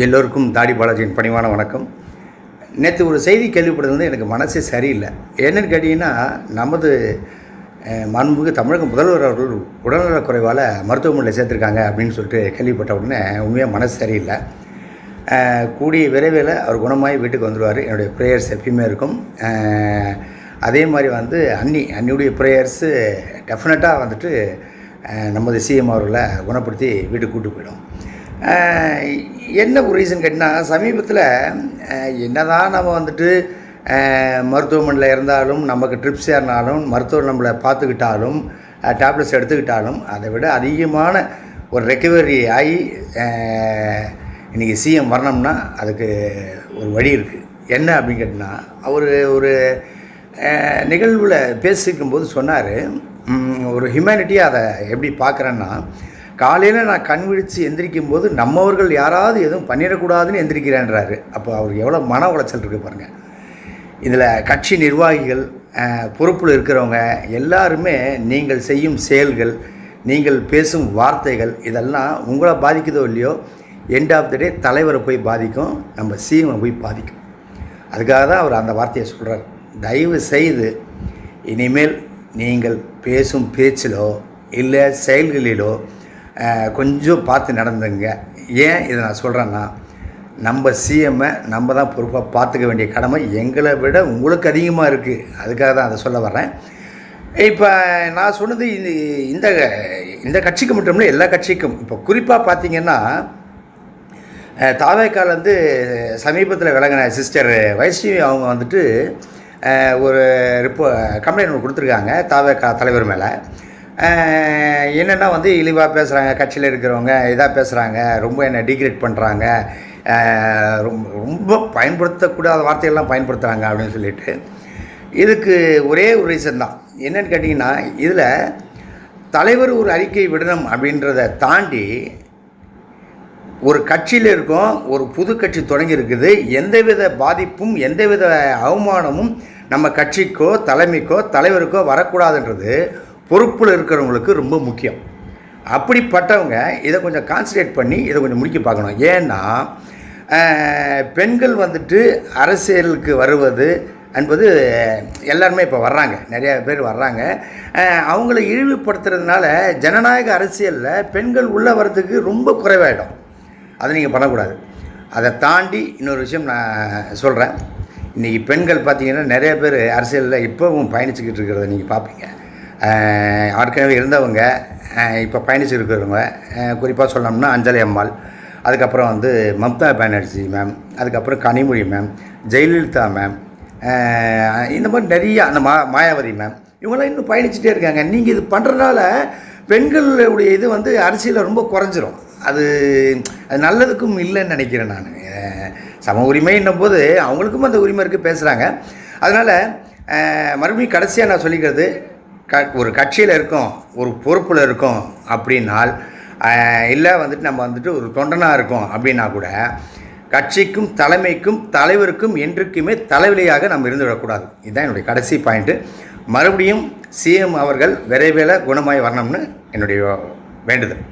எல்லோருக்கும் தாடி பாலாஜியின் பணிவான வணக்கம். நேற்று ஒரு செய்தி கேள்விப்படுறது எனக்கு மனசே சரியில்லை. என்னென்னு கேட்டிங்கன்னா, நமது மாண்புமிகு தமிழக முதல்வர் அவர்கள் உடல்நலக் குறைவால் மருத்துவமனையில் சேர்த்துருக்காங்க அப்படின்னு சொல்லிட்டு கேள்விப்பட்ட உடனே உண்மையாக மனசு சரியில்லை. கூடிய விரைவில் அவர் குணமாகி வீட்டுக்கு வந்துடுவார். என்னுடைய ப்ரேயர்ஸ் எப்பயுமே இருக்கும். அதே மாதிரி அன்னியுடைய ப்ரேயர்ஸு டெஃபினட்டாக நமது சிஎம் அவர்களை குணப்படுத்தி வீட்டுக்கு கூப்பிட்டு போயிடும். என்ன ஒரு ரீசன் கேட்டிங்கன்னா, சமீபத்தில் என்னதான் நம்ம மருத்துவமனையில் இருந்தாலும், நமக்கு ட்ரிப்ஸ் ஏறினாலும், மருத்துவர் நம்மளை பார்த்துக்கிட்டாலும், டேப்லெட்ஸ் எடுத்துக்கிட்டாலும், அதை விட அதிகமான ஒரு ரெக்கவரி ஆகி இன்றைக்கி சிஎம் வரணும்னா அதுக்கு ஒரு வழி இருக்குது. என்ன அப்படின்னு கேட்டிங்கன்னா, அவர் ஒரு நிகழ்வில் பேசிக்கும்போது சொன்னார், ஒரு ஹியூமனிட்டியாக அதை எப்படி பார்க்குறேன்னா, காலையில் நான் கண் விழித்து எந்திரிக்கும் போது நம்மவர்கள் யாராவது எதுவும் பண்ணிடக்கூடாதுன்னு எந்திரிக்கிறேன்றாரு. அப்போ அவருக்கு எவ்வளோ மன உளைச்சல் இருக்குது பாருங்கள். இதில் கட்சி நிர்வாகிகள், பொறுப்பில் இருக்கிறவங்க எல்லாருமே நீங்கள் செய்யும் செயல்கள், நீங்கள் பேசும் வார்த்தைகள் இதெல்லாம் உங்களை பாதிக்குதோ இல்லையோ, எண்ட் ஆஃப் த டே தலைவரை போய் பாதிக்கும், நம்ம சிஎம்மை போய் பாதிக்கும். அதுக்காக தான் அவர் அந்த வார்த்தையை சொல்கிறார். தயவு செய்து இனிமேல் நீங்கள் பேசும் பேச்சிலோ இல்லை செயல்களிலோ கொஞ்சம் பார்த்து நடந்துங்க. ஏன் இதை நான் சொல்கிறேன்னா, நம்ம சிஎம்மை நம்ம தான் பொறுப்பாக பார்த்துக்க வேண்டிய கடமை எங்களை விட உங்களுக்கு அதிகமாக இருக்குது. அதுக்காக தான் அதை சொல்ல வர்றேன். இப்போ நான் சொன்னது இந்த இந்த கட்சிக்கு மட்டும் இல்லை, எல்லா கட்சிக்கும். இப்போ குறிப்பாக பார்த்திங்கன்னா, தாவேக்காலேருந்து சமீபத்தில் விளங்கின சிஸ்டர் வைஷ்ணவி அவங்க ஒரு கம்ப்ளைண்ட் ஒன்று கொடுத்துருக்காங்க தாவேக்கா தலைவர் மேலே. என்னென்னா இழிவாக பேசுகிறாங்க, கட்சியில் இருக்கிறவங்க இதாக பேசுகிறாங்க, ரொம்ப என்னை டீக்ரேட் பண்ணுறாங்க, ரொம்ப பயன்படுத்தக்கூடாத வார்த்தைகள்லாம் பயன்படுத்துகிறாங்க அப்படின்னு சொல்லிட்டு. இதுக்கு ஒரே ஒரு ரீசன் தான். என்னென்னு கேட்டிங்கன்னா, இதில் தலைவர் ஒரு அறிக்கை விடணும் அப்படின்றத தாண்டி ஒரு கட்சியில் இருக்கோம், ஒரு புது கட்சி தொடங்கி இருக்குது, எந்தவித பாதிப்பும் எந்தவித அவமானமும் நம்ம கட்சிக்கோ தலைமைக்கோ தலைவருக்கோ வரக்கூடாதுன்றது பொறுப்பில் இருக்கிறவங்களுக்கு ரொம்ப முக்கியம். அப்படிப்பட்டவங்க இதை கொஞ்சம் கான்சன்ட்ரேட் பண்ணி இதை கொஞ்சம் முடிக்க பார்க்கணும். ஏன்னா பெண்கள் அரசியலுக்கு வருவது என்பது எல்லாருமே இப்போ வர்றாங்க, நிறையா பேர் வர்றாங்க. அவங்கள இழிவுபடுத்துறதுனால ஜனநாயக அரசியலில் பெண்கள் உள்ளே வர்றதுக்கு ரொம்ப குறைவாயிடும். அதை நீங்கள் பண்ணக்கூடாது. அதை தாண்டி இன்னொரு விஷயம் நான் சொல்கிறேன். இன்றைக்கி பெண்கள் பார்த்திங்கன்னா நிறைய பேர் அரசியலில் இப்போவும் பயணிச்சுக்கிட்டு இருக்கிறத நீங்கள் பார்ப்பீங்க. ஏற்கனவே இருந்தவங்க, இப்போ பயணிச்சு இருக்கிறவங்க, குறிப்பாக சொல்லணும்னா அஞ்சலி அம்மாள், அதுக்கப்புறம் மம்தா பானர்ஜி மேம், அதுக்கப்புறம் கனிமொழி மேம், ஜெயலலிதா மேம், இந்த மாதிரி நிறைய அந்த மாயாவதி மேம், இவங்களாம் இன்னும் பயணிச்சுட்டே இருக்காங்க. நீங்கள் இது பண்ணுறதுனால பெண்களுடைய இது அரசியலில் ரொம்ப குறைஞ்சிரும். அது நல்லதுக்கும் இல்லைன்னு நினைக்கிறேன் நான். சம உரிமைன்னும் போது அவங்களுக்கும் அந்த உரிமை இருக்குது, பேசுகிறாங்க. அதனால் மறுபடியும் கடைசியாக நான் சொல்லிக்கிறது, ஒரு கட்சியில் இருக்கோம், ஒரு பொறுப்பில் இருக்கோம் அப்படின்னால், இல்லை நம்ம ஒரு தொண்டனாக இருக்கோம் அப்படின்னா கூட கட்சிக்கும் தலைமைக்கும் தலைவருக்கும் என்றைக்குமே தலைவலியாக நம்ம இருந்துவிடக்கூடாது. இதுதான் என்னுடைய கடைசி பாயிண்ட்டு. மறுபடியும் சிஎம் அவர்கள் விரைவில் குணமாய் வரணும்னு என்னுடைய வேண்டுதல்.